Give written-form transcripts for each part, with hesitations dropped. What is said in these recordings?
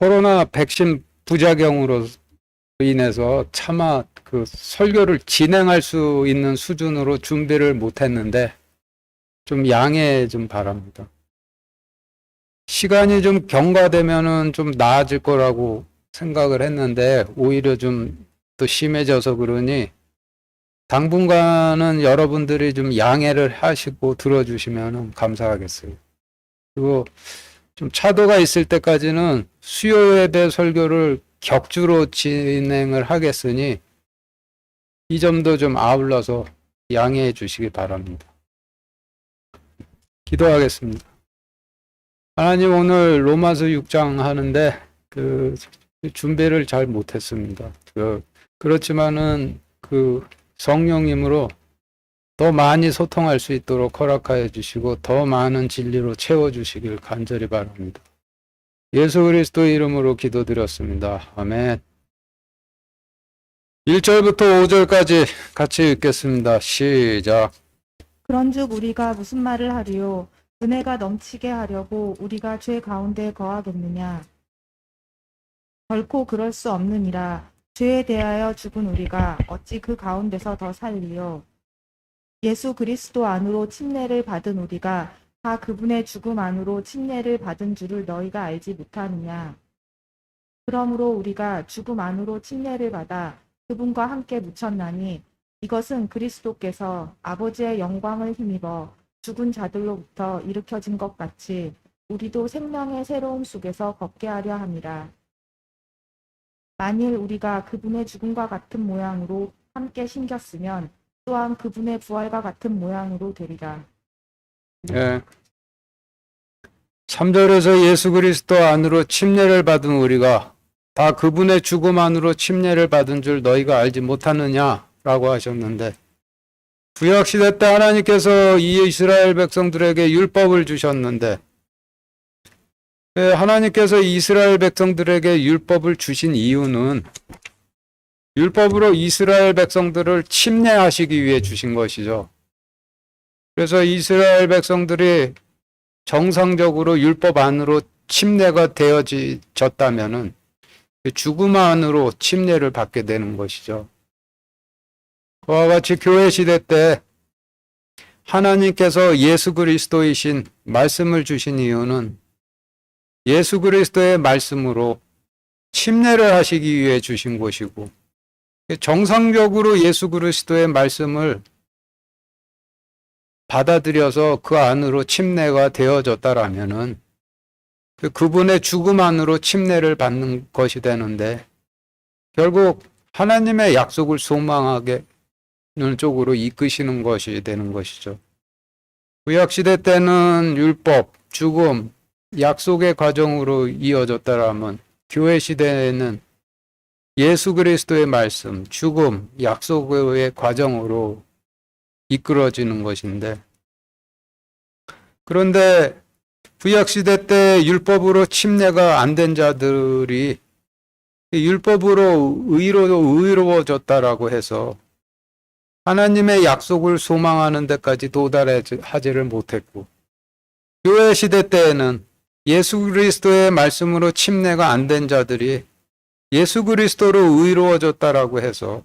코로나 백신 부작용으로 인해서 차마 그 설교를 진행할 수 있는 수준으로 준비를 못했는데 좀 양해 좀 바랍니다. 시간이 좀 경과되면은 좀 나아질 거라고 생각을 했는데 오히려 좀 또 심해져서 그러니 당분간은 여러분들이 좀 양해를 하시고 들어주시면 감사하겠어요. 그리고 좀 차도가 있을 때까지는 수요 예배 설교를 격주로 진행을 하겠으니 이 점도 좀 아울러서 양해해 주시기 바랍니다. 기도하겠습니다. 하나님, 오늘 로마서 6장 하는데 그 준비를 잘 못했습니다. 그렇지만은 그 성령님으로 더 많이 소통할 수 있도록 허락하여 주시고 더 많은 진리로 채워주시길 간절히 바랍니다. 예수 그리스도 이름으로 기도드렸습니다. 아멘. 1절부터 5절까지 같이 읽겠습니다. 시작. 그런즉 우리가 무슨 말을 하리요? 은혜가 넘치게 하려고 우리가 죄 가운데 거하겠느냐? 결코 그럴 수 없느니라. 죄에 대하여 죽은 우리가 어찌 그 가운데서 더 살리요? 예수 그리스도 안으로 침례를 받은 우리가 다 그분의 죽음 안으로 침례를 받은 줄을 너희가 알지 못하느냐? 그러므로 우리가 죽음 안으로 침례를 받아 그분과 함께 묻혔나니 이것은 그리스도께서 아버지의 영광을 힘입어 죽은 자들로부터 일으켜진 것 같이 우리도 생명의 새로움 속에서 걷게 하려 함이라. 만일 우리가 그분의 죽음과 같은 모양으로 함께 심겼으면 또한 그분의 부활과 같은 모양으로 되리라. 예. 3절에서 예수 그리스도 안으로 침례를 받은 우리가 다 그분의 죽음 안으로 침례를 받은 줄 너희가 알지 못하느냐라고 하셨는데, 구약시대 때 하나님께서 이 이스라엘 백성들에게 율법을 주셨는데, 하나님께서 이스라엘 백성들에게 율법을 주신 이유는 율법으로 이스라엘 백성들을 침례하시기 위해 주신 것이죠. 그래서 이스라엘 백성들이 정상적으로 율법 안으로 침례가 되어졌다면은 죽음 안으로 침례를 받게 되는 것이죠. 그와 같이 교회 시대 때 하나님께서 예수 그리스도이신 말씀을 주신 이유는 예수 그리스도의 말씀으로 침례를 하시기 위해 주신 것이고, 정상적으로 예수 그리스도의 말씀을 받아들여서 그 안으로 침례가 되어졌다라면은 그분의 죽음 안으로 침례를 받는 것이 되는데, 결국 하나님의 약속을 소망하게 는 쪽으로 이끄시는 것이 되는 것이죠. 구약시대 때는 율법, 죽음, 약속의 과정으로 이어졌다라면 교회 시대에는 예수 그리스도의 말씀, 죽음, 약속의 과정으로 이끌어지는 것인데, 그런데 구약시대 때 율법으로 침례가 안 된 자들이 율법으로 의로워졌다라고 해서 하나님의 약속을 소망하는 데까지 도달하지를 못했고, 교회 시대 때에는 예수 그리스도의 말씀으로 침례가 안 된 자들이 예수 그리스도로 의로워졌다라고 해서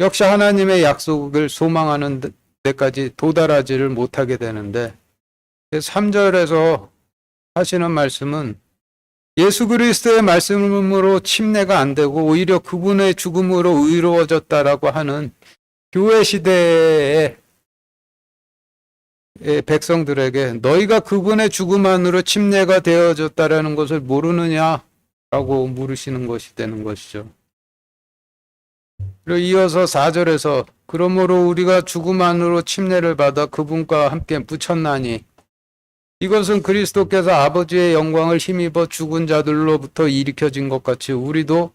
역시 하나님의 약속을 소망하는 데까지 도달하지를 못하게 되는데, 3절에서 하시는 말씀은 예수 그리스도의 말씀으로 침례가 안 되고 오히려 그분의 죽음으로 의로워졌다라고 하는 교회 시대의 백성들에게 너희가 그분의 죽음 안으로 침례가 되어졌다라는 것을 모르느냐라고 물으시는 것이 되는 것이죠. 그리고 이어서 4절에서 그러므로 우리가 죽음 안으로 침례를 받아 그분과 함께 묻혔나니 이것은 그리스도께서 아버지의 영광을 힘입어 죽은 자들로부터 일으켜진 것 같이 우리도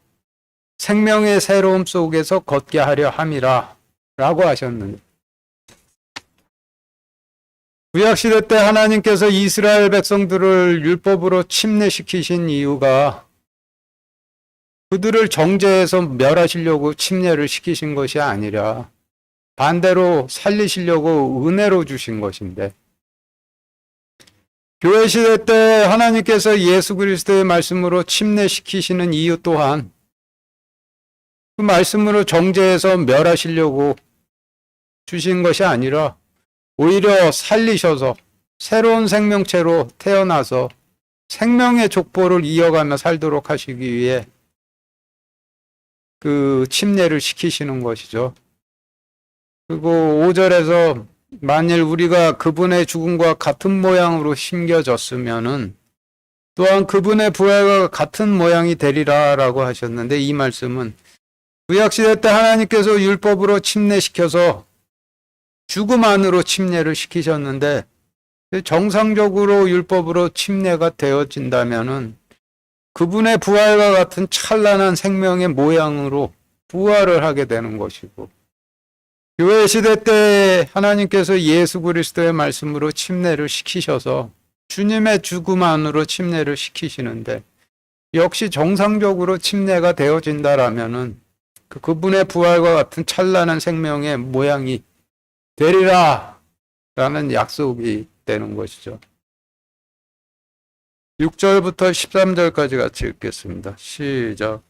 생명의 새로움 속에서 걷게 하려 함이라 라고 하셨는데, 구약시대 때 하나님께서 이스라엘 백성들을 율법으로 침례시키신 이유가 그들을 정죄해서 멸하시려고 침례를 시키신 것이 아니라 반대로 살리시려고 은혜로 주신 것인데, 교회 시대 때 하나님께서 예수 그리스도의 말씀으로 침례시키시는 이유 또한 그 말씀으로 정죄해서 멸하시려고 주신 것이 아니라 오히려 살리셔서 새로운 생명체로 태어나서 생명의 족보를 이어가며 살도록 하시기 위해 그 침례를 시키시는 것이죠. 그리고 5절에서 만일 우리가 그분의 죽음과 같은 모양으로 심겨졌으면은 또한 그분의 부활과 같은 모양이 되리라라고 하셨는데, 이 말씀은 구약시대 때 하나님께서 율법으로 침례시켜서 죽음 안으로 침례를 시키셨는데, 정상적으로 율법으로 침례가 되어진다면은 그분의 부활과 같은 찬란한 생명의 모양으로 부활을 하게 되는 것이고, 교회 시대 때 하나님께서 예수 그리스도의 말씀으로 침례를 시키셔서 주님의 죽음 안으로 침례를 시키시는데, 역시 정상적으로 침례가 되어진다라면은 그분의 부활과 같은 찬란한 생명의 모양이 되리라 라는 약속이 되는 것이죠. 6절부터 13절까지 같이 읽겠습니다. 시작.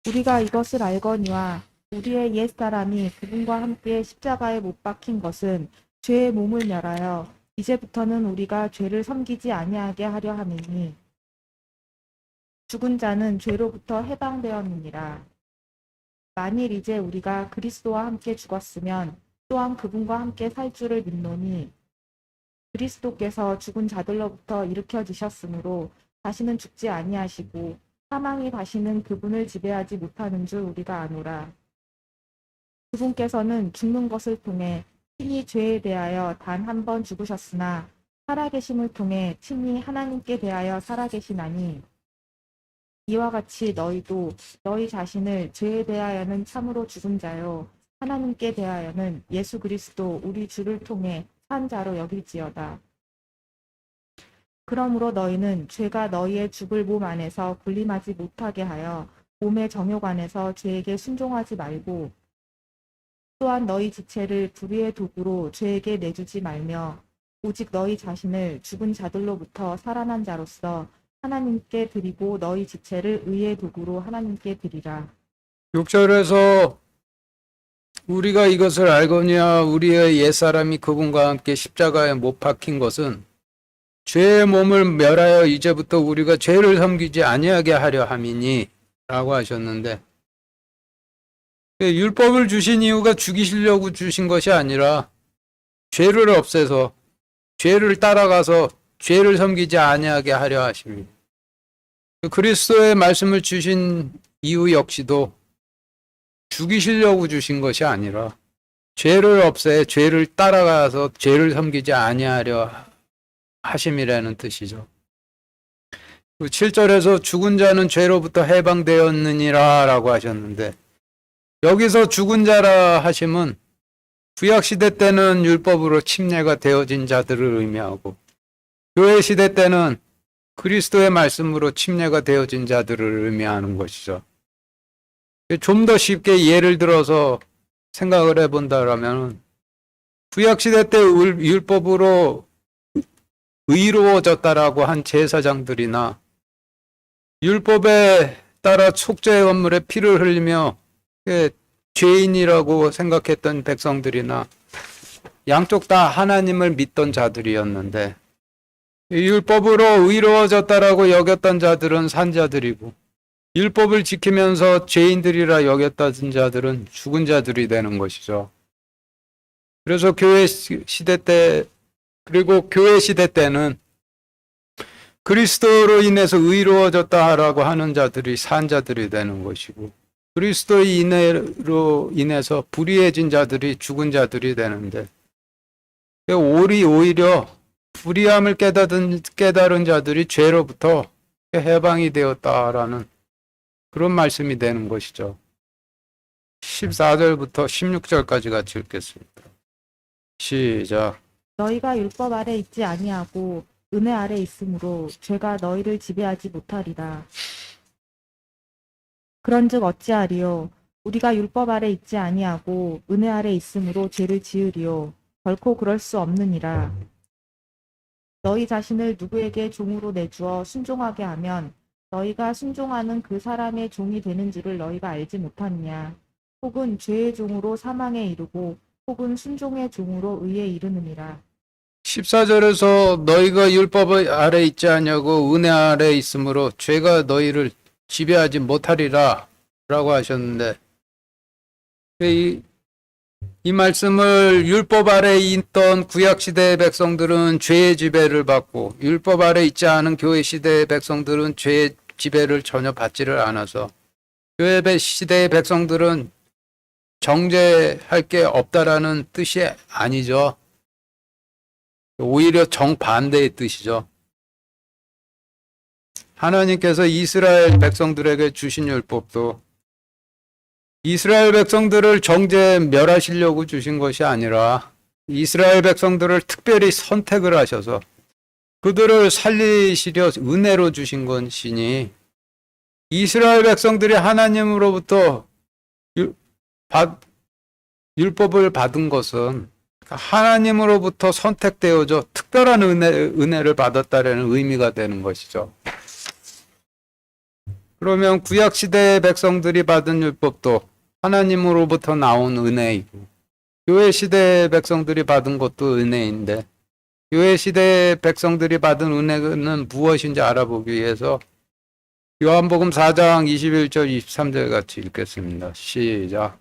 우리가 이것을 알거니와 우리의 옛사람이 그분과 함께 십자가에 못 박힌 것은 죄의 몸을 멸하여 이제부터는 우리가 죄를 섬기지 아니하게 하려 함이니 죽은 자는 죄로부터 해방되었느니라. 만일 이제 우리가 그리스도와 함께 죽었으면 또한 그분과 함께 살 줄을 믿노니 그리스도께서 죽은 자들로부터 일으켜지셨으므로 다시는 죽지 아니하시고 사망이 다시는 그분을 지배하지 못하는 줄 우리가 아노라. 그분께서는 죽는 것을 통해 친히 죄에 대하여 단 한 번 죽으셨으나 살아계심을 통해 친히 하나님께 대하여 살아계시나니 이와 같이 너희도 너희 자신을 죄에 대하여는 참으로 죽은 자요 하나님께 대하여는 예수 그리스도 우리 주를 통해 산 자로 여길지어다. 그러므로 너희는 죄가 너희의 죽을 몸 안에서 군림하지 못하게 하여 몸의 정욕 안에서 죄에게 순종하지 말고 또한 너희 지체를 불의의 도구로 죄에게 내주지 말며 오직 너희 자신을 죽은 자들로부터 살아난 자로서 하나님께 드리고 너희 지체를 의의 도구로 하나님께 드리라. 6절에서 우리가 이것을 알거니와 우리의 옛사람이 그분과 함께 십자가에 못 박힌 것은 죄의 몸을 멸하여 이제부터 우리가 죄를 섬기지 아니하게 하려 함이니 라고 하셨는데, 율법을 주신 이유가 죽이시려고 주신 것이 아니라 죄를 없애서 죄를 따라가서 죄를 섬기지 아니하게 하려 하십니다. 그리스도의 말씀을 주신 이유 역시도 죽이시려고 주신 것이 아니라 죄를 없애 죄를 따라가서 죄를 섬기지 아니하려 하심이라는 뜻이죠. 7절에서 죽은 자는 죄로부터 해방되었느니라 라고 하셨는데, 여기서 죽은 자라 하심은 구약시대 때는 율법으로 침례가 되어진 자들을 의미하고 교회 시대 때는 그리스도의 말씀으로 침례가 되어진 자들을 의미하는 것이죠. 좀 더 쉽게 예를 들어서 생각을 해본다면 구약시대 때 율법으로 의로워졌다라고 한 제사장들이나 율법에 따라 속죄의 건물에 피를 흘리며 죄인이라고 생각했던 백성들이나 양쪽 다 하나님을 믿던 자들이었는데, 율법으로 의로워졌다라고 여겼던 자들은 산자들이고 율법을 지키면서 죄인들이라 여겼던 자들은 죽은 자들이 되는 것이죠. 그래서 교회 시대 때, 그리고 교회 시대 때는 그리스도로 인해서 의로워졌다라고 하는 자들이 산 자들이 되는 것이고, 그리스도의 인해로 인해서 불의해진 자들이 죽은 자들이 되는데, 오히려 불의함을 깨달은 자들이 죄로부터 해방이 되었다라는 그런 말씀이 되는 것이죠. 14절부터 16절까지 같이 읽겠습니다. 시작. 너희가 율법 아래 있지 아니하고 은혜 아래 있으므로 죄가 너희를 지배하지 못하리라. 그런즉 어찌하리요? 우리가 율법 아래 있지 아니하고 은혜 아래 있으므로 죄를 지으리요? 결코 그럴 수 없느니라. 너희 자신을 누구에게 종으로 내주어 순종하게 하면 너희가 순종하는 그 사람의 종이 되는 줄을 너희가 알지 못하느냐. 혹은 죄의 종으로 사망에 이르고 혹은 순종의 종으로 의에 이르느니라. 14절에서 너희가 율법 아래 있지 아니하고 은혜 아래 있으므로 죄가 너희를 지배하지 못하리라 라고 하셨는데, 이 말씀을 율법 아래 있던 구약시대의 백성들은 죄의 지배를 받고, 율법 아래 있지 않은 교회 시대의 백성들은 죄의 지배를 전혀 받지를 않아서, 교회 시대의 백성들은 정죄할 게 없다라는 뜻이 아니죠. 오히려 정반대의 뜻이죠. 하나님께서 이스라엘 백성들에게 주신 율법도 이스라엘 백성들을 정죄 멸하시려고 주신 것이 아니라 이스라엘 백성들을 특별히 선택을 하셔서 그들을 살리시려 은혜로 주신 것이니, 이스라엘 백성들이 하나님으로부터 율법을 받은 것은 하나님으로부터 선택되어져 특별한 은혜를 받았다는 의미가 되는 것이죠. 그러면 구약시대의 백성들이 받은 율법도 하나님으로부터 나온 은혜이고, 교회 시대의 백성들이 받은 것도 은혜인데, 교회 시대의 백성들이 받은 은혜는 무엇인지 알아보기 위해서 요한복음 4장 21절 23절 같이 읽겠습니다. 시작.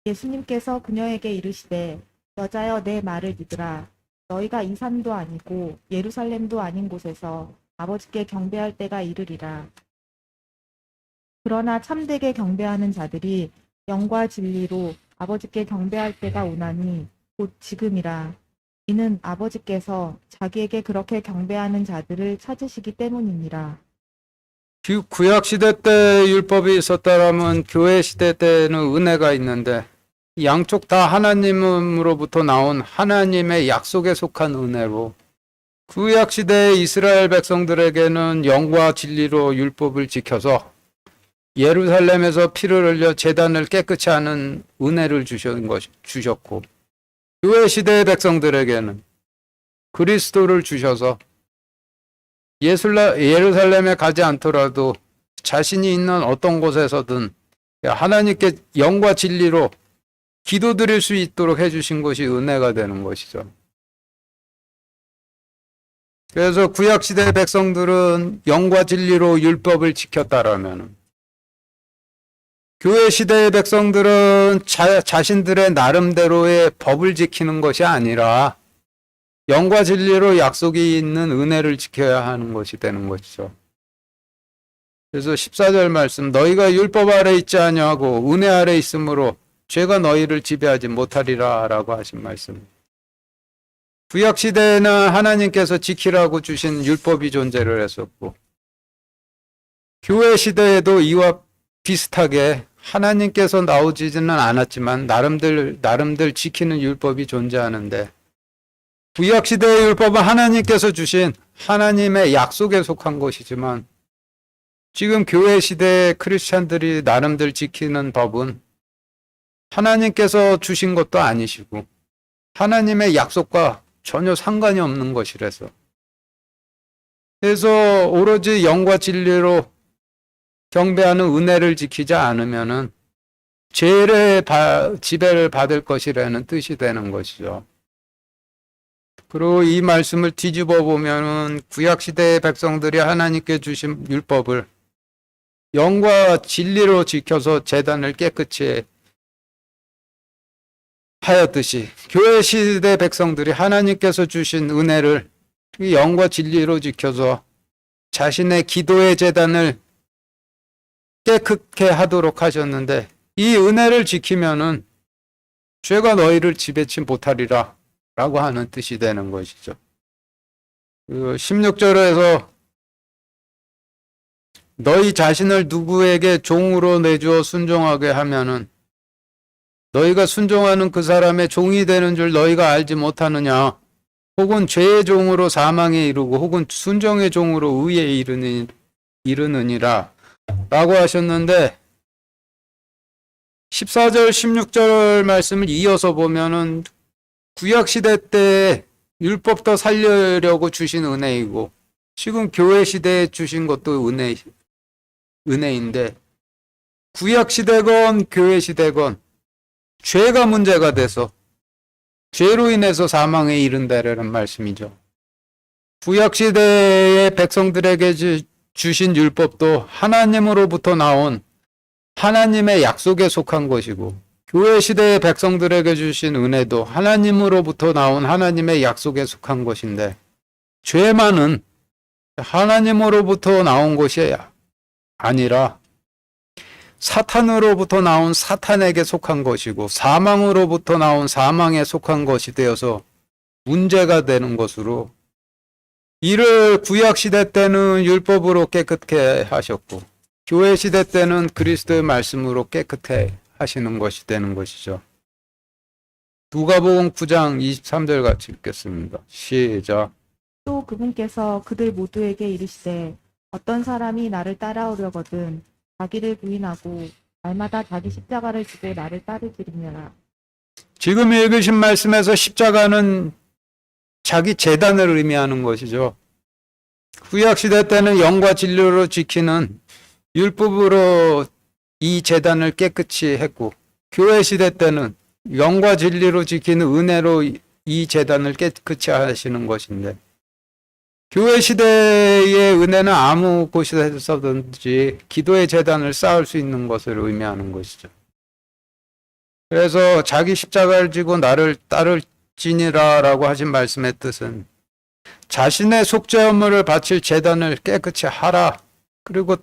예수님께서 그녀에게 이르시되 여자여 내 말을 믿으라. 너희가 이 산도 아니고 예루살렘도 아닌 곳에서 아버지께 경배할 때가 이르리라. 그러나 참되게 경배하는 자들이 영과 진리로 아버지께 경배할 때가 오나니 곧 지금이라. 이는 아버지께서 자기에게 그렇게 경배하는 자들을 찾으시기 때문이니라. 구약시대 때 율법이 있었다라면 교회 시대 때는 은혜가 있는데, 양쪽 다 하나님으로부터 나온 하나님의 약속에 속한 은혜로, 구약시대의 이스라엘 백성들에게는 영과 진리로 율법을 지켜서 예루살렘에서 피를 흘려 제단을 깨끗이 하는 은혜를 주셨고, 교회 시대의 백성들에게는 그리스도를 주셔서 예루살렘에 가지 않더라도 자신이 있는 어떤 곳에서든 하나님께 영과 진리로 기도드릴 수 있도록 해주신 것이 은혜가 되는 것이죠. 그래서 구약시대의 백성들은 영과 진리로 율법을 지켰다라면, 교회 시대의 백성들은 자신들의 나름대로의 법을 지키는 것이 아니라 영과 진리로 약속이 있는 은혜를 지켜야 하는 것이 되는 것이죠. 그래서 14절 말씀, 너희가 율법 아래 있지 아니하고 은혜 아래 있으므로 죄가 너희를 지배하지 못하리라 라고 하신 말씀. 구약시대에는 하나님께서 지키라고 주신 율법이 존재를 했었고, 교회 시대에도 이와 비슷하게 하나님께서 나오지는 않았지만 나름대로 지키는 율법이 존재하는데, 구약시대의 율법은 하나님께서 주신 하나님의 약속에 속한 것이지만, 지금 교회 시대의 크리스찬들이 나름대로 지키는 법은 하나님께서 주신 것도 아니시고 하나님의 약속과 전혀 상관이 없는 것이라서, 그래서 오로지 영과 진리로 경배하는 은혜를 지키지 않으면은 죄의 지배를 받을 것이라는 뜻이 되는 것이죠. 그리고 이 말씀을 뒤집어 보면은 구약시대의 백성들이 하나님께 주신 율법을 영과 진리로 지켜서 제단을 깨끗이 하였듯이, 교회 시대 백성들이 하나님께서 주신 은혜를 영과 진리로 지켜서 자신의 기도의 제단을 깨끗게 하도록 하셨는데, 이 은혜를 지키면은 죄가 너희를 지배치 못하리라 라고 하는 뜻이 되는 것이죠. 16절에서 너희 자신을 누구에게 종으로 내주어 순종하게 하면은 너희가 순종하는 그 사람의 종이 되는 줄 너희가 알지 못하느냐. 혹은 죄의 종으로 사망에 이르고 혹은 순종의 종으로 의에 이르느니라 라고 하셨는데, 14절 16절 말씀을 이어서 보면은 구약시대 때 율법도 살리려고 주신 은혜이고 지금 교회 시대에 주신 것도 은혜인데 구약 시대건 교회 시대건 죄가 문제가 돼서 죄로 인해서 사망에 이른다라는 말씀이죠. 구약 시대의 백성들에게 주신 율법도 하나님으로부터 나온 하나님의 약속에 속한 것이고 교회 시대의 백성들에게 주신 은혜도 하나님으로부터 나온 하나님의 약속에 속한 것인데 죄만은 하나님으로부터 나온 것이 아니라 사탄으로부터 나온 사탄에게 속한 것이고 사망으로부터 나온 사망에 속한 것이 되어서 문제가 되는 것으로 이를 구약 시대 때는 율법으로 깨끗게 하셨고 교회 시대 때는 그리스도의 말씀으로 깨끗해 하시는 것이 되는 것이죠. 누가복음 9장 23절 같이 읽겠습니다. 시작. 또 그분께서 그들 모두에게 이르시되 어떤 사람이 나를 따라오려거든 자기를 부인하고 날마다 자기 십자가를 지고 나를 따르지니라. 지금 읽으신 말씀에서 십자가는 자기 재단을 의미하는 것이죠. 구약 시대 때는 영과 진리로 지키는 율법으로 이 재단을 깨끗이 했고 교회 시대 때는 영과 진리로 지키는 은혜로 이 재단을 깨끗이 하시는 것인데 교회 시대의 은혜는 아무 곳에서든지 기도의 재단을 쌓을 수 있는 것을 의미하는 것이죠. 그래서 자기 십자가를 지고 나를 따를지니라라고 하신 말씀의 뜻은 자신의 속죄 업무를 바칠 재단을 깨끗이 하라. 그리고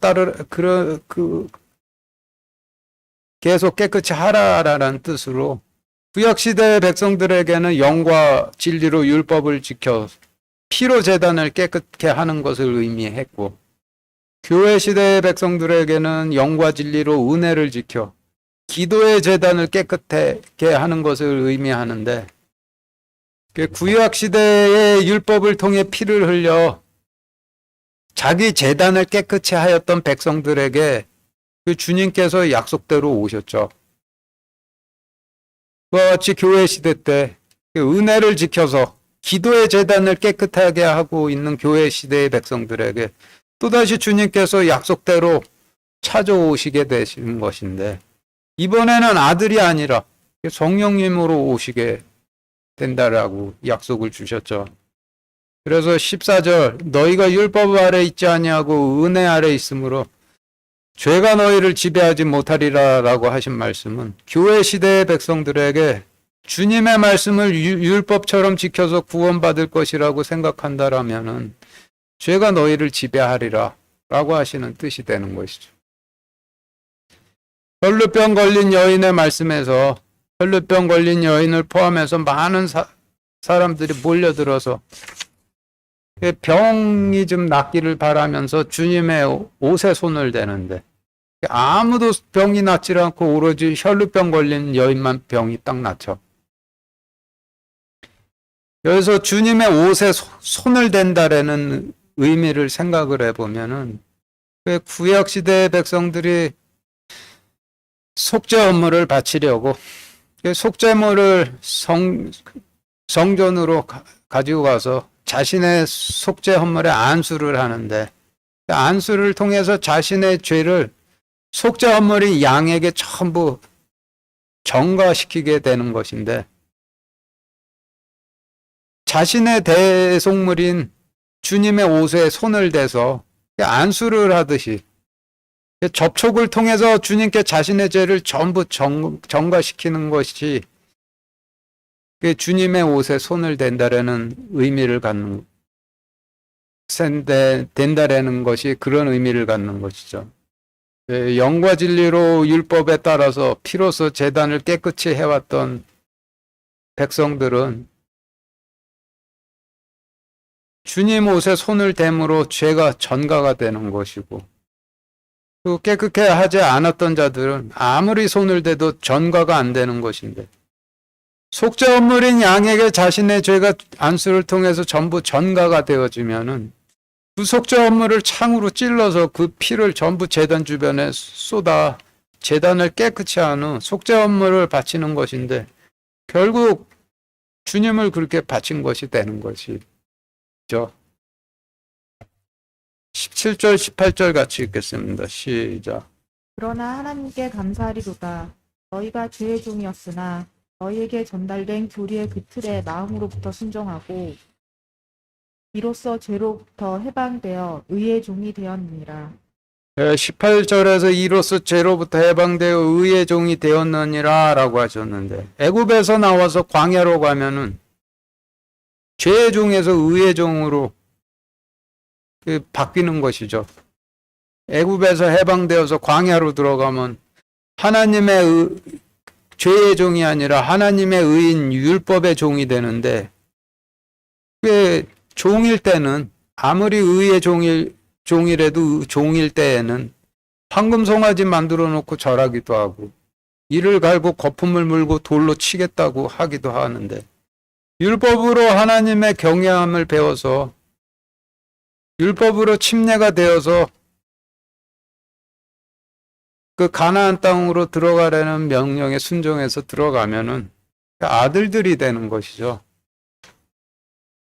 계속 깨끗이 하라라는 뜻으로 구약 시대의 백성들에게는 영과 진리로 율법을 지켜 피로 재단을 깨끗게 하는 것을 의미했고 교회 시대의 백성들에게는 영과 진리로 은혜를 지켜 기도의 재단을 깨끗하게 하는 것을 의미하는데 구약 시대의 율법을 통해 피를 흘려 자기 재단을 깨끗이 하였던 백성들에게 그 주님께서 약속대로 오셨죠. 그와 같이 교회 시대 때 은혜를 지켜서 기도의 재단을 깨끗하게 하고 있는 교회 시대의 백성들에게 또다시 주님께서 약속대로 찾아오시게 되시는 것인데 이번에는 아들이 아니라 성령님으로 오시게 된다라고 약속을 주셨죠. 그래서 14절 너희가 율법 아래 있지 아니하고 은혜 아래 있으므로 죄가 너희를 지배하지 못하리라라고 하신 말씀은 교회 시대의 백성들에게 주님의 말씀을 율법처럼 지켜서 구원받을 것이라고 생각한다라면은 죄가 너희를 지배하리라 라고 하시는 뜻이 되는 것이죠. 혈루병 걸린 여인의 말씀에서 혈루병 걸린 여인을 포함해서 많은 사람들이 몰려들어서 병이 좀 낫기를 바라면서 주님의 옷에 손을 대는데 아무도 병이 낫지 않고 오로지 혈루병 걸린 여인만 병이 딱 낫죠. 여기서 주님의 옷에 손을 댄다라는 의미를 생각을 해보면은 구약 시대의 백성들이 속죄 업무를 바치려고 속죄물을 성전으로 가지고 가서 자신의 속죄 헌물에 안수를 하는데 안수를 통해서 자신의 죄를 속죄 헌물이 양에게 전부 전가시키게 되는 것인데 자신의 대속물인 주님의 옷에 손을 대서 안수를 하듯이 접촉을 통해서 주님께 자신의 죄를 전부 전가시키는 것이 주님의 옷에 손을 댄다라는 의미를 갖는 된다라는 것이 그런 의미를 갖는 것이죠. 영과 진리로 율법에 따라서 피로써 제단을 깨끗이 해왔던 백성들은 주님 옷에 손을 댐으로 죄가 전가가 되는 것이고 또 깨끗해 하지 않았던 자들은 아무리 손을 대도 전가가 안 되는 것인데 속죄 헌물인 양에게 자신의 죄가 안수를 통해서 전부 전가가 되어지면은 그 속죄 헌물을 창으로 찔러서 그 피를 전부 제단 주변에 쏟아 제단을 깨끗이 한 후 속죄 헌물을 바치는 것인데 결국 주님을 그렇게 바친 것이 되는 것이죠. 17절, 18절 같이 읽겠습니다. 시작. 그러나 하나님께 감사하리로다. 너희가 죄의 종이었으나 너희에게 전달된 교리의 그 틀에 마음으로부터 순종하고 이로써 죄로부터 해방되어 의의 종이 되었느니라. 18절에서 이로써 죄로부터 해방되어 의의 종이 되었느니라 라고 하셨는데, 애굽에서 나와서 광야로 가면은 죄의 종에서 의의 종으로 바뀌는 것이죠. 애굽에서 해방되어서 광야로 들어가면 하나님의 죄의 종이 아니라 하나님의 의인 율법의 종이 되는데, 그 종일 때는 아무리 의의 종이라도 종일 때에는 황금 송아지 만들어 놓고 절하기도 하고 이를 갈고 거품을 물고 돌로 치겠다고 하기도 하는데, 율법으로 하나님의 경외함을 배워서 율법으로 침례가 되어서 그 가나안 땅으로 들어가려는 명령에 순종해서 들어가면은 아들들이 되는 것이죠.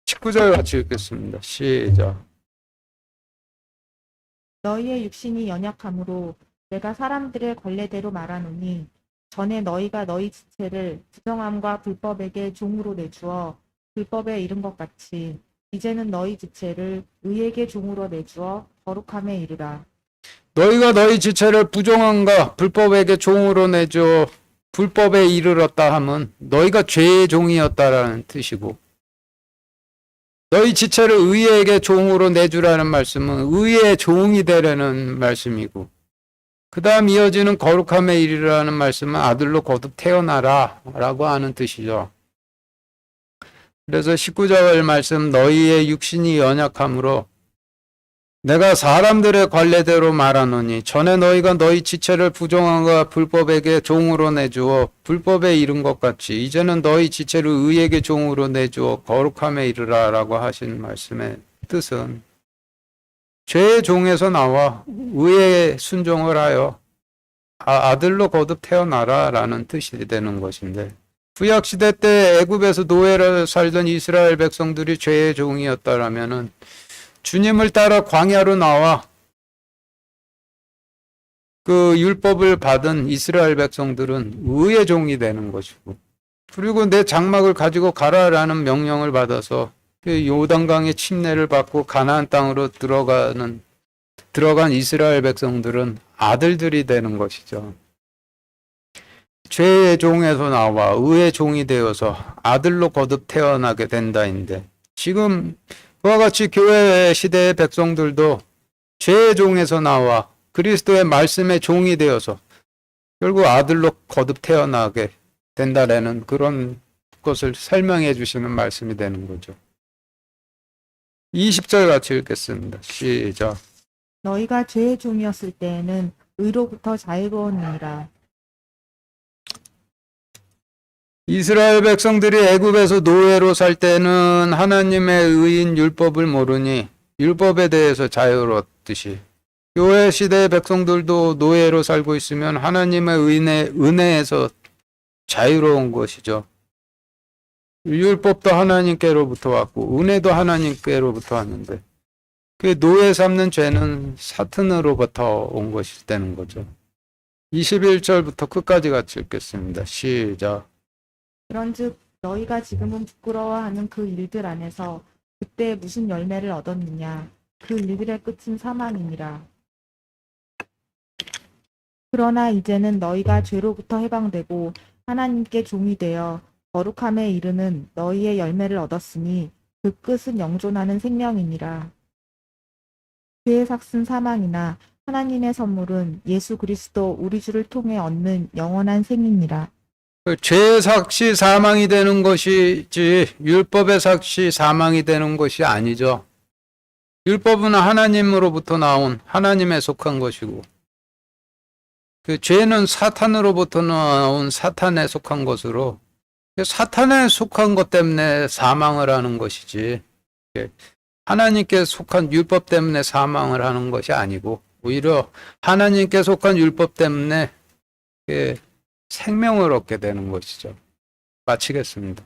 19절 같이 읽겠습니다. 시작. 너희의 육신이 연약함으로 내가 사람들의 관례대로 말하노니 전에 너희가 너희 지체를 부정함과 불법에게 종으로 내주어 불법에 이른 것 같이 이제는 너희 지체를 의에게 종으로 내주어 거룩함에 이르라. 너희가 너희 지체를 부정함과 불법에게 종으로 내줘 불법에 이르렀다 함은 너희가 죄의 종이었다라는 뜻이고, 너희 지체를 의에게 종으로 내주라는 말씀은 의의 종이 되라는 말씀이고, 그 다음 이어지는 거룩함에 이르라는 말씀은 아들로 거듭 태어나라 라고 하는 뜻이죠. 그래서 19절 말씀, 너희의 육신이 연약함으로 내가 사람들의 관례대로 말하노니 전에 너희가 너희 지체를 부정함과 불법에게 종으로 내주어 불법에 이른 것 같이 이제는 너희 지체를 의에게 종으로 내주어 거룩함에 이르라 라고 하신 말씀의 뜻은 죄의 종에서 나와 의에 순종을 하여 아들로 거듭 태어나라 라는 뜻이 되는 것인데, 구약시대 때 애굽에서 노예로 살던 이스라엘 백성들이 죄의 종이었다라면은 주님을 따라 광야로 나와 그 율법을 받은 이스라엘 백성들은 의의 종이 되는 것이고, 그리고 내 장막을 가지고 가라라는 명령을 받아서 그 요단강의 침례를 받고 가나안 땅으로 들어간 이스라엘 백성들은 아들들이 되는 것이죠. 죄의 종에서 나와 의의 종이 되어서 아들로 거듭 태어나게 된다인데, 지금 그와 같이 교회 시대의 백성들도 죄의 종에서 나와 그리스도의 말씀의 종이 되어서 결국 아들로 거듭 태어나게 된다라는 그런 것을 설명해 주시는 말씀이 되는 거죠. 20절 같이 읽겠습니다. 시작. 너희가 죄의 종이었을 때에는 의로부터 자유로웠느니라. 이스라엘 백성들이 애굽에서 노예로 살 때는 하나님의 의인 율법을 모르니 율법에 대해서 자유로웠듯이, 교회 시대의 백성들도 노예로 살고 있으면 하나님의 은혜에서 자유로운 것이죠. 율법도 하나님께로부터 왔고 은혜도 하나님께로부터 왔는데, 그 노예 삼는 죄는 사탄으로부터 온 것이 되는 거죠. 21절부터 끝까지 같이 읽겠습니다. 시작. 그런즉 너희가 지금은 부끄러워하는 그 일들 안에서 그때 무슨 열매를 얻었느냐? 그 일들의 끝은 사망이니라. 그러나 이제는 너희가 죄로부터 해방되고 하나님께 종이 되어 거룩함에 이르는 너희의 열매를 얻었으니 그 끝은 영존하는 생명이니라. 죄의 삭은 사망이나 하나님의 선물은 예수 그리스도 우리 주를 통해 얻는 영원한 생이니라. 죄의 삭시 사망이 되는 것이지 율법의 삭시 사망이 되는 것이 아니죠. 율법은 하나님으로부터 나온 하나님에 속한 것이고, 그 죄는 사탄으로부터 나온 사탄에 속한 것으로 사탄에 속한 것 때문에 사망을 하는 것이지 하나님께 속한 율법 때문에 사망을 하는 것이 아니고, 오히려 하나님께 속한 율법 때문에 생명을 얻게 되는 것이죠. 마치겠습니다.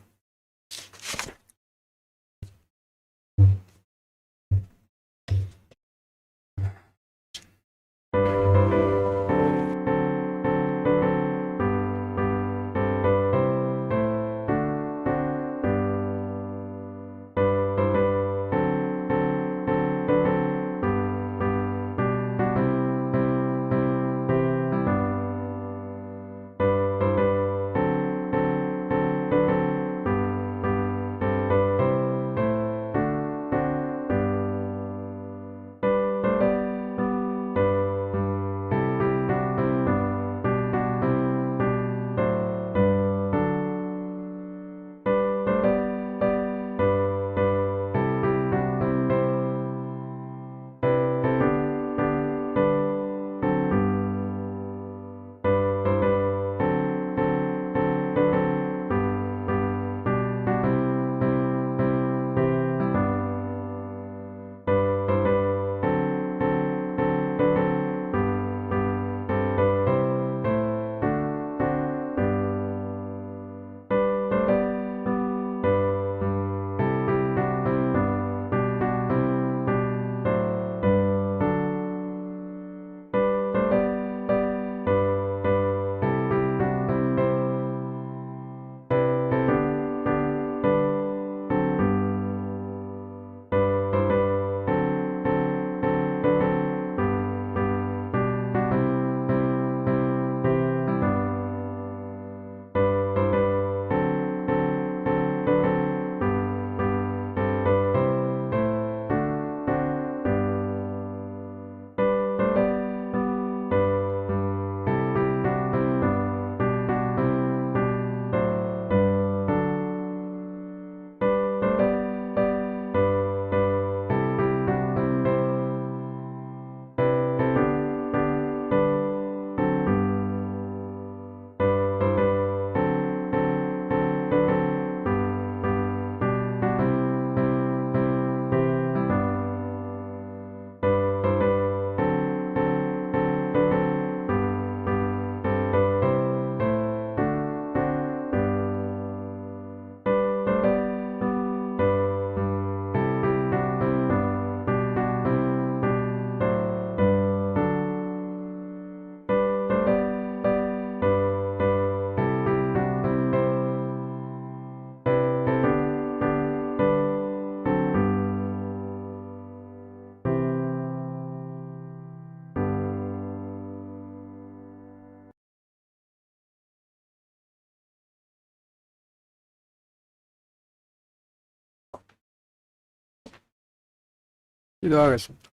기도하겠습니다.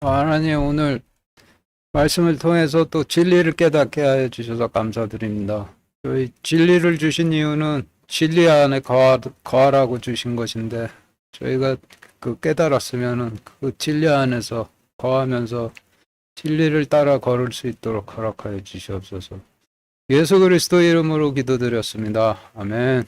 하나님, 오늘 말씀을 통해서 또 진리를 깨닫게 하여 주셔서 감사드립니다. 저희 진리를 주신 이유는 진리 안에 거하라고 주신 것인데, 저희가 그 깨달았으면은 그 진리 안에서 거하면서 진리를 따라 걸을 수 있도록 허락하여 주시옵소서. 예수 그리스도 이름으로 기도드렸습니다. 아멘.